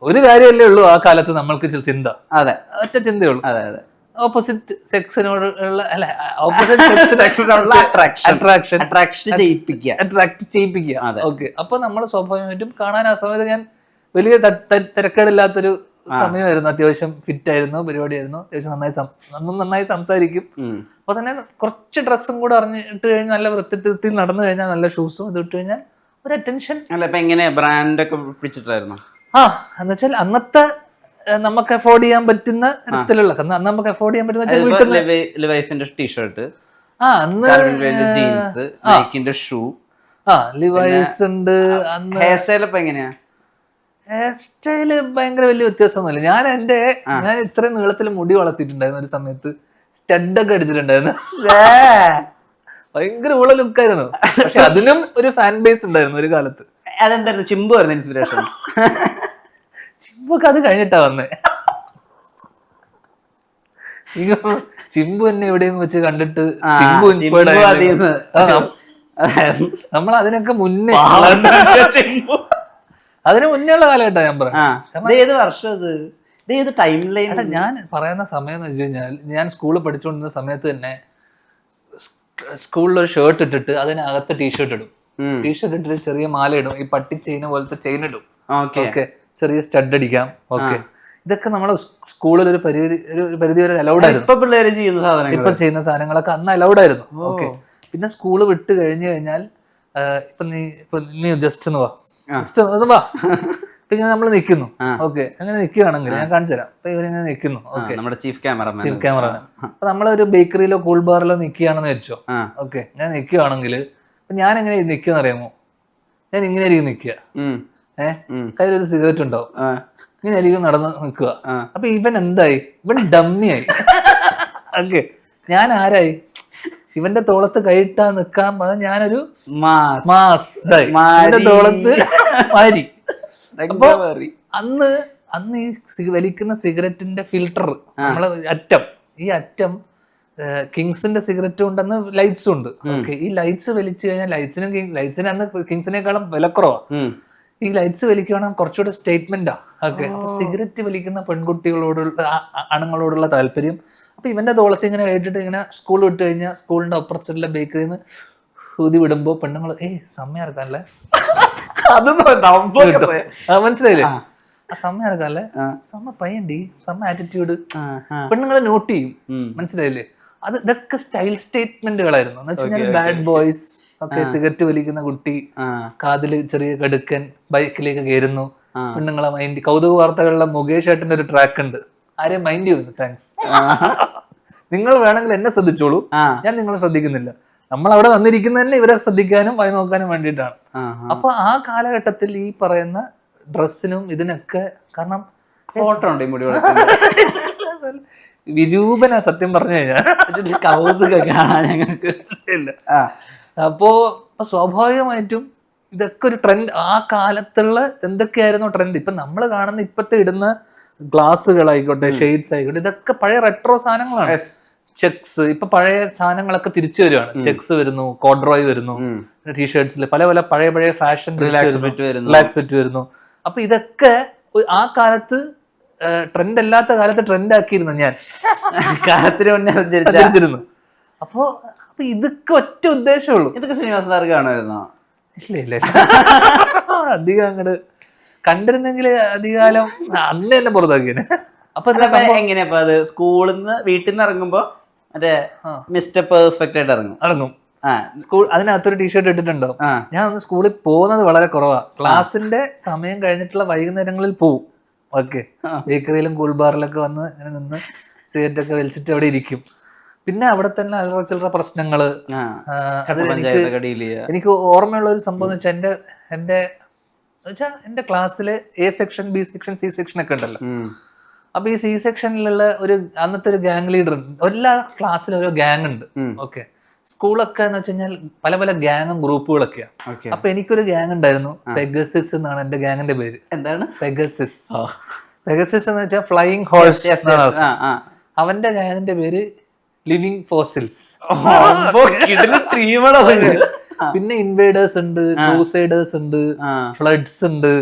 ഒരു കാര്യമല്ലേ ഉള്ളൂ ആ കാലത്ത് നമ്മൾക്ക് ചിന്ത. അതെ, ഒറ്റ ചിന്തയുള്ളൂ. അതെ, അതെ. ഓപ്പോസിറ്റ് സെക്സിനോടുള്ള അല്ല, ഓപ്പോസിറ്റ് സെക്സിനോടുള്ള അട്രാക്ട് ചെയ്യിപ്പിക്കുക. ഓക്കെ. അപ്പൊ നമ്മൾ സ്വാഭാവികമായിട്ടും കാണാൻ ആ സമയത്ത് ഞാൻ വലിയ തിരക്കേടില്ലാത്തൊരു സമയമായിരുന്നു. അത്യാവശ്യം ഫിറ്റ് ആയിരുന്നു, പരിപാടിയായിരുന്നു. അത്യാവശ്യം നന്നായി സംസാരിക്കും. അപ്പൊ തന്നെ കുറച്ച് ഡ്രസ്സും കൂടെ അറിഞ്ഞിട്ട് കഴിഞ്ഞാൽ നല്ല വൃത്തിയിൽ നടന്നു കഴിഞ്ഞാൽ നല്ല ഷൂസും ഇത് ഇട്ട് കഴിഞ്ഞാൽ ഒരു അറ്റൻഷൻ. അല്ല, ഇപ്പൊ എങ്ങനെ ബ്രാൻഡ് ഒക്കെ പിടിച്ചിട്ടായിരുന്നു? എന്ന് വെച്ചാൽ അന്നത്തെ നമുക്ക് അഫോർഡ് ചെയ്യാൻ പറ്റുന്ന തരത്തിലുള്ള, അന്ന് നമുക്ക് അഫോർഡ് ചെയ്യാൻ പറ്റുന്ന ലിവൈസിന്റെ ടീഷർട്ട്, അന്ന് ജീൻസ്, നൈക്കിന്റെ ഷൂ, ലിവൈസ് ഉണ്ട്. അന്ന് ഹെയർ സ്റ്റൈൽ ഇപ്പൊ എങ്ങനെയാ? ഹെയർ സ്റ്റൈല് ഭയങ്കര വലിയ വ്യത്യാസമൊന്നുമില്ല. ഞാൻ ഇത്രയും നീളത്തിൽ മുടി വളർത്തിയിട്ടുണ്ടായിരുന്നു ഒരു സമയത്ത്. സ്റ്റഡൊക്കെ അടിച്ചിട്ടുണ്ടായിരുന്നു. ഭയങ്കര ഉള്ള ലുക്കായിരുന്നു. പക്ഷെ അതിനും ഒരു ഫാൻ ബേസ് ഉണ്ടായിരുന്നു ഒരു കാലത്ത്. അതെന്തായിരുന്നു? ചിമ്പു ആയിരുന്നു ഇൻസ്പിറേഷൻ? ചിമ്പൊക്കെ അത് കഴിഞ്ഞിട്ടാ വന്നേ. ചിമ്പു എന്നെ എവിടെയെങ്കിലും വെച്ച് കണ്ടിട്ട് ചിമ്പു ഇൻസ്പയർഡ് ആയിരുന്നു. നമ്മൾ അതിനൊക്കെ മുന്നേ, അതിന് മുന്നേ ഉള്ള കാലഘട്ടം ഞാൻ പറയാം. ഏത് വർഷം അത്? ഏത് ടൈം ലൈൻ? ഞാൻ പറയുന്ന സമയം എന്ന് വെച്ച് കഴിഞ്ഞാൽ, ഞാൻ സ്കൂളിൽ പഠിച്ചുകൊണ്ടിരുന്ന സമയത്ത് തന്നെ സ്കൂളിൽ ഒരു ഷർട്ട് ഇട്ടിട്ട് അതിനകത്ത് ടീഷർട്ട് ഇടും. ടീഷർട്ട് ഇട്ടിട്ട് ചെറിയ മാല ഇടും, ഈ പട്ടി ചെയിൻ പോലത്തെ ചെയിൻ ഇടും. ഓക്കെ, ചെറിയ സ്റ്റഡ് അടിക്കാം. ഓക്കെ, ഇതൊക്കെ നമ്മുടെ സ്കൂളിൽ ഒരു പരിധി വരെ അലൗഡ് ആയിരുന്നു. ഇപ്പൊ ചെയ്യുന്ന സാധനങ്ങളൊക്കെ അന്ന് അലൗഡ് ആയിരുന്നു. ഓക്കെ. പിന്നെ സ്കൂള് വിട്ട് കഴിഞ്ഞു കഴിഞ്ഞാൽ നീ ജസ്റ്റ് ഒന്ന് വാ, ഇപ്പൊ ഇങ്ങനെ നമ്മൾ നിൽക്കുന്നു. ഓക്കെ, അങ്ങനെ നിൽക്കുകയാണെങ്കിൽ ഞാൻ കാണിച്ചു തരാം. അപ്പൊ ഇവരിങ്ങനെ നിൽക്കുന്നു. Okay, chief camera. അപ്പൊ നമ്മളൊരു ബേക്കറിയിലോ കൂൾ ബാറിലോ നിൽക്കുകയാണെന്ന് വെച്ചോ. ഓക്കെ, ഞാൻ നിൽക്കുകയാണെങ്കിൽ ഞാൻ എങ്ങനെ നിൽക്കുന്ന അറിയാമോ? ഞാൻ ഇങ്ങനെ ആയിരിക്കും നിൽക്കുക. കയ്യിലൊരു സിഗരറ്റ് ഉണ്ടാവും. ഇങ്ങനെ ആയിരിക്കും നടന്ന് നിൽക്കുക. അപ്പൊ ഇവൻ എന്തായി? ഇവൻ ഡമ്മിയായി. ഓക്കെ, ഞാൻ ആരായി? ഇവന്റെ തോളത്ത് കൈയിട്ടാ നിക്കാൻ ഞാനൊരു മാസ് ഇവന്റെ തോളത്ത് മാരി. അപ്പൊ അന്ന് ഈ വലിക്കുന്ന സിഗരറ്റിന്റെ ഫിൽട്ടർ, നമ്മളെ അറ്റം, ഈ അറ്റം കിങ്സിന്റെ സിഗരറ്റും ഉണ്ടെന്ന് ലൈറ്റ്സും ഉണ്ട്. ഓക്കെ, ഈ ലൈറ്റ്സ് വലിച്ചു കഴിഞ്ഞാൽ ലൈറ്റ്സിന് അന്ന് കിങ്സിനേക്കാളും വിലക്കുറവാ. ഈ ലൈറ്റ്സ് വലിക്കുകയാണെങ്കിൽ കുറച്ചുകൂടെ സ്റ്റേറ്റ്മെന്റാ. ഓക്കെ, അപ്പൊ സിഗരറ്റ് വലിക്കുന്ന ആണുങ്ങളോടുള്ള താല്പര്യം. അപ്പൊ ഇവന്റെ തോളത്ത് ഇങ്ങനെ കേട്ടിട്ട് ഇങ്ങനെ സ്കൂൾ വിട്ട് കഴിഞ്ഞാൽ സ്കൂളിന്റെ അപ്പുറത്തുള്ള ബേക്കറിയിൽ നിന്ന് ഊതി വിടുമ്പോ പെണ്ണുങ്ങൾ സമയം ഇറക്കാനല്ലേ, മനസ്സിലായില്ലേ? സമയം ഇറക്കാനല്ലേ, സമ പയ്യണ്ടി, സമ ആറ്റിറ്റ്യൂഡ് പെണ്ണുങ്ങളെ നോട്ട് ചെയ്യും. മനസ്സിലായില്ലേ? ഇതൊക്കെ സ്റ്റൈൽ സ്റ്റേറ്റ്മെന്റുകളായിരുന്നു. എന്ന് വെച്ച് കഴിഞ്ഞാൽ ബാഡ് ബോയ്സ്. ഓക്കെ, സിഗരറ്റ് വലിക്കുന്ന കുട്ടി, കാതില് ചെറിയ കടുക്കൻ, ബൈക്കിലേക്ക് കയറുന്നു, പെണ്ണുങ്ങളെ മൈൻഡ്. കൗതുക വാർത്തകളിലെ മുകേഷ് ഏട്ടന്റെ ഒരു ട്രാക്ക് ഉണ്ട്, ആരെയും മൈൻഡ് ചെയ്യുന്നു. താങ്ക്സ്, നിങ്ങൾ വേണമെങ്കിൽ എന്നെ ശ്രദ്ധിച്ചോളൂ, ഞാൻ നിങ്ങളെ ശ്രദ്ധിക്കുന്നില്ല. നമ്മൾ അവിടെ വന്നിരിക്കുന്ന തന്നെ ഇവരെ ശ്രദ്ധിക്കാനും വായി നോക്കാനും വേണ്ടിയിട്ടാണ്. അപ്പൊ ആ കാലഘട്ടത്തിൽ ഈ പറയുന്ന ഡ്രസ്സിനും ഇതിനൊക്കെ കാരണം വിരൂപന, സത്യം പറഞ്ഞു കഴിഞ്ഞാൽ കൗതുക ഞങ്ങൾക്ക് ഇല്ല. അപ്പോ സ്വാഭാവികമായിട്ടും ഇതൊക്കെ ഒരു ട്രെൻഡ്. ആ കാലത്തുള്ള എന്തൊക്കെയായിരുന്നു ട്രെൻഡ്? ഇപ്പൊ നമ്മൾ കാണുന്ന ഇപ്പത്തെ ഇടുന്ന ഗ്ലാസുകളായിക്കോട്ടെ, ഷെയ്ഡ്സ് ആയിക്കോട്ടെ, ഇതൊക്കെ പഴയ റെട്രോ സാധനങ്ങളാണ്. ചെക്സ്, ഇപ്പൊ പഴയ സാധനങ്ങളൊക്കെ തിരിച്ചു വരുവാണ്. ചെക്സ് വരുന്നു, കോഡ്രോയ് വരുന്നു, ടീഷർട്സിൽ പല പല പഴയ ഫാഷൻ, റിലാക്സ് ഫിറ്റ് വരുന്നു. അപ്പൊ ഇതൊക്കെ ആ കാലത്ത് ട്രെൻഡ് അല്ലാത്ത കാലത്ത് ട്രെൻഡ് ആക്കിയിരുന്നു ഞാൻ, കാലത്തിന് മുന്നേ സഞ്ചരിച്ചിരുന്നു. അപ്പൊ ഇതൊക്കെ ഒറ്റ ഉദ്ദേശമുള്ളൂ. ഇതൊക്കെ ശ്രീനിവാസ സാർ കാണുമായിരുന്നോ? ഇല്ല, അധികം അങ്ങോട്ട് കണ്ടിരുന്നെങ്കിൽ അധികാലം അന്ന് തന്നെ പുറത്താക്കിയാണ്. അപ്പൊ എങ്ങനെയാ അത്? സ്കൂളിൽ നിന്ന് വീട്ടിൽ നിന്ന് ഇറങ്ങുമ്പോ മറ്റേ മിസ്റ്റർ പെർഫെക്റ്റ് ആയിട്ട് ഇറങ്ങും. സ്കൂൾ അതിനകത്തൊരു ടീഷർട്ട് ഇട്ടിട്ടുണ്ടോ? ഞാൻ ഒന്ന് സ്കൂളിൽ പോകുന്നത് വളരെ കുറവാ. ക്ലാസ്സിന്റെ സമയം കഴിഞ്ഞിട്ടുള്ള വൈകുന്നേരങ്ങളിൽ പോവും. ഓക്കെ, ബേക്കറിയിലും കൂൾ ബാറിലൊക്കെ വന്ന് ഇങ്ങനെ നിന്ന് സിഗരറ്റ് ഒക്കെ വലിച്ചിട്ട് അവിടെ ഇരിക്കും. പിന്നെ അവിടെ തന്നെ അല്ലറ ചില്ലറ പ്രശ്നങ്ങള്. എനിക്ക് ഓർമ്മയുള്ള ഒരു സംഭവം എന്ന് വെച്ചാൽ എന്റെ ക്ലാസ്സില് A section, B section, C section ഒക്കെ ഉണ്ടല്ലോ. അപ്പൊ ഈ സി സെക്ഷനിലുള്ള അന്നത്തെ ഒരു ഗ്യാങ് ലീഡർ ഉണ്ട്. എല്ലാ ക്ലാസ്സിലും ഓരോ ഗ്യാങ് ഉണ്ട്. ഓക്കെ, സ്കൂളൊക്കെ എന്ന് വെച്ച് കഴിഞ്ഞാൽ പല പല ഗ്യാങ്ങും ഗ്രൂപ്പുകളൊക്കെയാണ്. അപ്പൊ എനിക്കൊരു ഗ്യാങ് ഉണ്ടായിരുന്നു, പെഗസിസ് എന്നാണ് എന്റെ ഗ്യാങ്ങിന്റെ പേര്. എന്താണ് പെഗസിസ്? പെഗസിസ് എന്ന് വെച്ചാൽ ഫ്ലൈയിങ് ഹോഴ്സ്. അവന്റെ ഗ്യാങ്ങിന്റെ പേര് ലിവിങ് ഫോസിൽസ്. പിന്നെ ഇൻവേഡേഴ്സ് ഉണ്ട്, ക്രൂസൈഡേഴ്സ് ഉണ്ട്, ഫ്ലഡ്സ് ഉണ്ട്,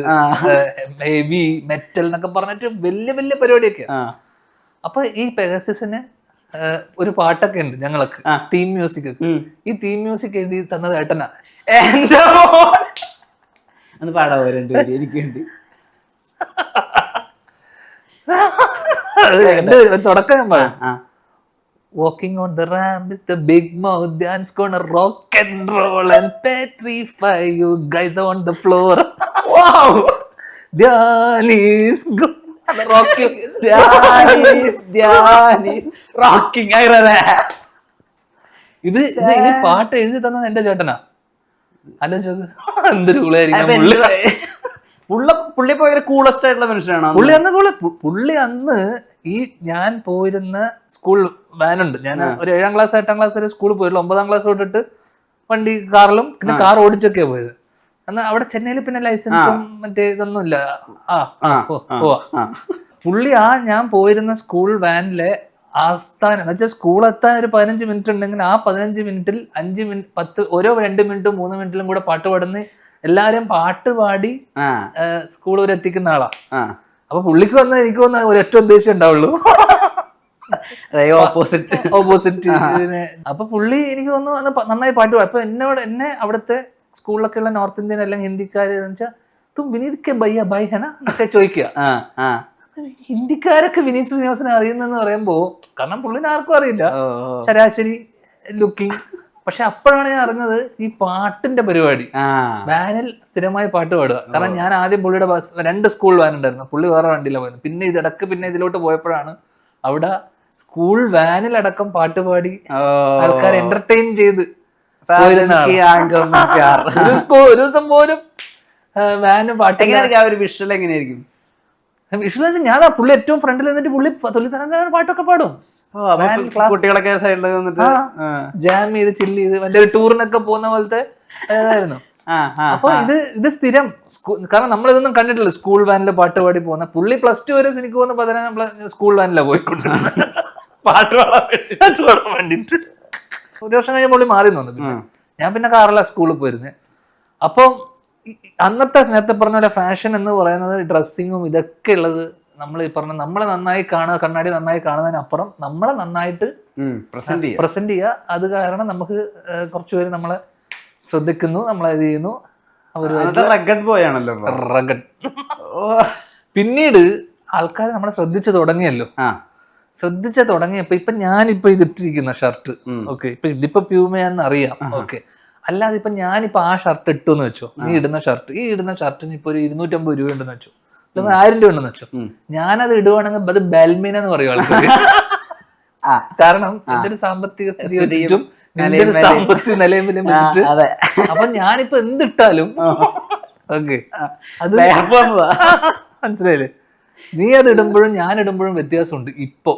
ഹെവി മെറ്റൽ എന്നൊക്കെ പറഞ്ഞിട്ട് വലിയ വലിയ പരിപാടിയൊക്കെ. അപ്പൊ ഈ പെഗസസിന് ഒരു പാട്ടൊക്കെ ഉണ്ട് ഞങ്ങൾക്ക്, തീം മ്യൂസിക്. ഈ തീം മ്യൂസിക് എഴുതി തന്നത് ഏട്ടനാ. ഒന്ന് പാടാവോ രണ്ടുപേരും? എനിക്കുണ്ട്. ഒരു തുടക്കം ഞാൻ പറയാം. Walking on the ramp is the big mouth dance gonna rock and roll and petrify you guys on the floor. Wow! Dhyan is gonna rock you. Rocking. ഇത് ഈ പാട്ട് എഴുതി തന്നത് എന്റെ ചേട്ടനാ. ആലോചിച്ചത് എന്തൊരു പുള്ളി ഭയങ്കര കൂളസ്റ്റ് ആയിട്ടുള്ള മനുഷ്യനാണ്. പുള്ളി അന്ന് ഈ ഞാൻ പോയിരുന്ന സ്കൂൾ വാനുണ്ട്. ഞാൻ ഒരു 7ാം ക്ലാസ് 8ാം ക്ലാസ് വരെ സ്കൂളിൽ പോയിട്ടുള്ളൂ. 9ാം ക്ലാസ് തൊട്ടിട്ട് വണ്ടി കാറിലും പിന്നെ കാർ ഓടിച്ചൊക്കെയാ പോയത്. അന്ന് അവിടെ ചെന്നൈയിൽ പിന്നെ ലൈസൻസും മറ്റേ ഇതൊന്നും ഇല്ല. പോവാ. പുള്ളി ഞാൻ പോയിരുന്ന സ്കൂൾ വാനിലെ ആസ്ഥാനം എന്ന് വെച്ചാൽ സ്കൂൾ എത്താൻ ഒരു 15 മിനിറ്റ് ഉണ്ടെങ്കിൽ ആ 15 മിനിറ്റിൽ 5 മിനിറ്റ് 10 ഓരോ 2 മിനിറ്റും 3 മിനിറ്റിലും കൂടെ പാട്ട് പാടുന്ന എല്ലാരും പാട്ട് പാടി സ്കൂൾ വരെ എത്തിക്കുന്ന ആളാ. അപ്പൊ പുള്ളിക്ക് വന്ന എനിക്ക് വന്ന ഒരൊറ്റ ഉദ്ദേശം ഉണ്ടാവുള്ളൂ, ഓപ്പോസിറ്റ്. അപ്പൊ പുള്ളി എനിക്ക് തോന്നുന്നു നന്നായി പാട്ട് പാടും. അപ്പൊ എന്നെ അവിടുത്തെ സ്കൂളിലൊക്കെ ഉള്ള നോർത്ത് ഇന്ത്യൻ അല്ലെങ്കിൽ ഹിന്ദിക്കാര് എന്ന് വെച്ചാൽ തും വിനീത് കെ ഭയ്യ ഭായ് ഹന എന്നൊക്കെ ചോദിക്കുക. ഹിന്ദിക്കാരൊക്കെ വിനീത് ശ്രീനിവാസനെ അറിയുന്നെന്ന് പറയുമ്പോ, കാരണം പുള്ളിനെ ആർക്കും അറിയില്ല, ശരാശരി ലുക്കിംഗ്. പക്ഷെ അപ്പോഴാണ് ഞാൻ അറിഞ്ഞത് ഈ പാട്ടിന്റെ പരിപാടി. വാനിൽ സ്ഥിരമായി പാട്ട് പാടുക. കാരണം ഞാൻ ആദ്യം പുള്ളിയുടെ 2 സ്കൂൾ വാൻ ഉണ്ടായിരുന്നു, പുള്ളി വേറെ വണ്ടിയിലാണ് പോയത്. പിന്നെ ഇതിലോട്ട് പോയപ്പോഴാണ് അവിടെ സ്കൂൾ വാനിലടക്കം പാട്ട് പാടി ആൾക്കാർ എന്റർടൈൻ ചെയ്ത് പോയിരുന്ന ഒരു ദിവസം പോലും വാന് പാട്ട്. വിഷ്വൽ എങ്ങനെയായിരിക്കും? വിഷ്വൽ ഞാൻ പുള്ളി ഏറ്റവും ഫ്രണ്ടിൽ നിന്നിട്ട് പുള്ളി തൊലിത്തരം പാട്ടൊക്കെ പാടും. കുട്ടികളൊക്കെ സൈഡിൽ നിന്നിട്ട് ജാം ചെയ്ത് ചില്ല് ചെയ്ത് മറ്റേ ടൂറിനൊക്കെ പോകുന്ന പോലത്തെ ഇതായിരുന്നു. അപ്പൊ ഇത് സ്ഥിരം കാരണം നമ്മൾ ഇതൊന്നും കണ്ടിട്ടില്ല സ്കൂൾ വാനില് പാട്ട് പാടി പോകുന്ന. പുള്ളി +2 വരെ എനിക്ക് പോകുന്ന 15 സ്കൂൾ വാനിലാണ് പോയിക്കൊണ്ട് പാട്ട് പാടാൻ വേണ്ടിട്ട്. ഒരു വർഷം കഴിഞ്ഞ പുള്ളി മാറി തോന്നുന്നു. പിന്നെ ഞാൻ പിന്നെ കാറില സ്കൂളിൽ പോയിരുന്നേ. അപ്പം നേരത്തെ പറഞ്ഞ പോലെ ഫാഷൻ എന്ന് പറയുന്നത് ഡ്രസ്സിങ്ങും ഇതൊക്കെ ഉള്ളത് നമ്മൾ ഈ പറഞ്ഞ നമ്മളെ നന്നായി കാണുക, കണ്ണാടി നന്നായി കാണുന്നതിനപ്പുറം നമ്മളെ നന്നായിട്ട് പ്രസന്റ് ചെയ്യുക. അത് കാരണം നമുക്ക് കുറച്ചുപേര് നമ്മളെ ശ്രദ്ധിക്കുന്നു, നമ്മളെ ഇത് ചെയ്യുന്നു. റഗഡ്. പിന്നീട് ആൾക്കാർ നമ്മളെ ശ്രദ്ധിച്ചു തുടങ്ങിയല്ലോ. ശ്രദ്ധിച്ചു തുടങ്ങിയപ്പോ ഇപ്പൊ ഞാനിപ്പോ ഇതിട്ടിരിക്കുന്ന ഷർട്ട്, ഓക്കെ, ഇതിപ്പോ പ്യൂമയാന്ന് അറിയാം, ഓക്കെ. അല്ലാതെ ഇപ്പൊ ഞാനിപ്പോ ആ ഷർട്ട് ഇട്ടു എന്ന് വെച്ചോ, ഈ ഇടുന്ന ഷർട്ടിന് ഇപ്പൊ ഒരു 250 രൂപ ഉണ്ടെന്ന് വെച്ചോ, അല്ലെങ്കിൽ 1000 രൂപ ഉണ്ടെന്ന് വെച്ചോ, ഞാനത് ഇടുവാണെങ്കിൽ അത് ബെൽമീന എന്ന് പറയും ആൾക്കാർ. കാരണം എന്റെ ഒരു സാമ്പത്തിക സ്ഥിതി വെച്ചിട്ടും നിന്റെ ഒരു സാമ്പത്തിക നിലയും വെച്ചിട്ട് അപ്പൊ ഞാനിപ്പോ എന്തിട്ടാലും ഓക്കെ അത് മനസ്സിലായില്ലേ? നീ അത് ഇടുമ്പോഴും ഞാൻ ഇടുമ്പോഴും വ്യത്യാസമുണ്ട് ഇപ്പൊ.